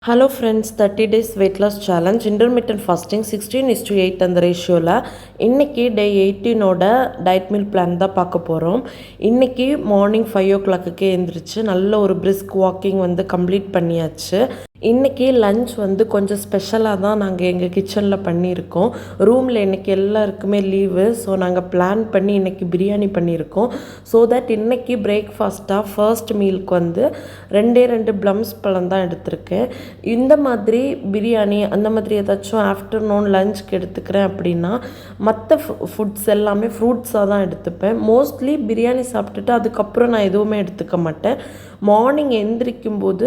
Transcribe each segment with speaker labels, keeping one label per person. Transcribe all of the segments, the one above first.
Speaker 1: Hello friends, 30 days weight loss challenge intermittent fasting 16:8 அந்த ரேஷியோவில் இன்றைக்கி டே 18ஓட டயட் மீல் பிளான் தான் பார்க்க போகிறோம். இன்றைக்கி மார்னிங் 5 o'clock எழுந்திரிச்சு நல்ல ஒரு பிரிஸ்க் வாக்கிங் கம்ப்ளீட் பண்ணியாச்சு. இன்றைக்கி லன்ச் கொஞ்சம் ஸ்பெஷலாக தான் நாங்கள் எங்கள் கிச்சனில் பண்ணியிருக்கோம். ரூமில் இன்றைக்கி எல்லாருக்குமே லீவு. ஸோ நாங்கள் பிளான் பண்ணி இன்றைக்கி பிரியாணி பண்ணியிருக்கோம். ஸோ தட் இன்றைக்கி பிரேக்ஃபாஸ்ட்டாக ஃபர்ஸ்ட் மீலுக்கு ரெண்டு ப்ளம்ஸ் பழம் தான் எடுத்திருக்கேன். இந்த மாதிரி பிரியாணி அந்த மாதிரி ஏதாச்சும் ஆஃப்டர்நூன் லஞ்சுக்கு எடுத்துக்கிறேன் அப்படின்னா மற்ற ஃபுட்ஸ் எல்லாமே ஃப்ரூட்ஸாக தான் எடுத்துப்பேன். மோஸ்ட்லி பிரியாணி சாப்பிட்டுட்டு அதுக்கப்புறம் நான் எதுவுமே எடுத்துக்க மாட்டேன். மார்னிங் எந்திரிக்கும் போது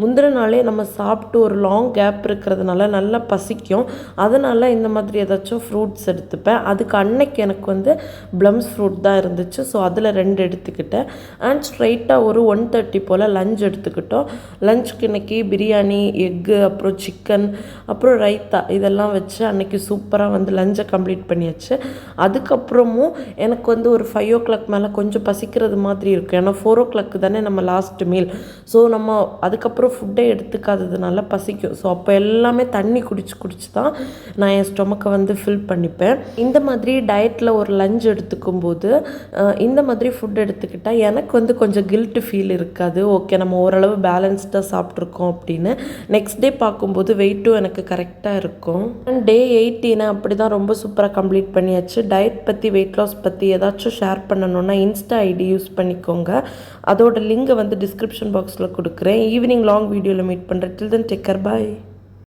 Speaker 1: முந்தின நாளே நம்ம சாப்பிட்டு ஒரு லாங் கேப் இருக்கிறதுனால நல்லா பசிக்கும். அதனால் இந்த மாதிரி ஏதாச்சும் ஃப்ரூட்ஸ் எடுத்துப்பேன். அதுக்கு அன்னைக்கு எனக்கு ப்ளம்ஸ் ஃப்ரூட் தான் இருந்துச்சு. ஸோ அதில் 2 எடுத்துக்கிட்டேன். அண்ட் ஸ்ட்ரைட்டாக ஒரு 1:30 போல் லஞ்ச் எடுத்துக்கிட்டோம். லஞ்சுக்கு இன்றைக்கி பிரியாணி, எக்கு, அப்புறம் சிக்கன், அப்புறம் ரைத்தா இதெல்லாம் வச்சு அன்றைக்கி சூப்பராக லஞ்சை கம்ப்ளீட் பண்ணியாச்சு. அதுக்கப்புறமும் எனக்கு ஒரு 5 o'clock மேலே கொஞ்சம் பசிக்கிறது மாதிரி இருக்கும். ஏன்னா 4 o'clock தானே நம்ம லாஸ்ட் மீல். ஸோ நம்ம அதுக்கப்புறம் ஃபுட்டே எடுத்துக்காததுனால பசிக்கும். ஸோ அப்போ எல்லாமே தண்ணி குடிச்சு தான் நான் என் ஸ்டொமக்கை ஃபில் பண்ணிப்பேன். இந்த மாதிரி டயட்டில் ஒரு லஞ்ச் எடுத்துக்கும்போது இந்த மாதிரி ஃபுட் எடுத்துக்கிட்டால் எனக்கு கொஞ்சம் கில்ட்டு ஃபீல் இருக்காது. ஓகே, நம்ம ஓரளவு பேலன்ஸ்டாக சாப்பிட்ருக்கோம் அப்படின்னு. நெக்ஸ்ட் டே பார்க்கும்போது வெயிட்டும் எனக்கு கரெக்டாக இருக்கும். டே 18 அப்படி தான் ரொம்ப சூப்பராக கம்ப்ளீட் பண்ணியாச்சு. டயட் பற்றி, வெயிட் லாஸ் பற்றி ஏதாச்சும் ஷேர் பண்ணணுன்னா இன்ஸ்டா ஐடி யூஸ் பண்ணிக்கோங்க. அதோட லிங்கை டிஸ்கிரிப்ஷன் பாக்ஸில் கொடுக்குறேன். ஈவினிங் லாங் வீடியோவில் மீட் பண்ணுறேன். டில் தென் டேக் கேர், பாய்.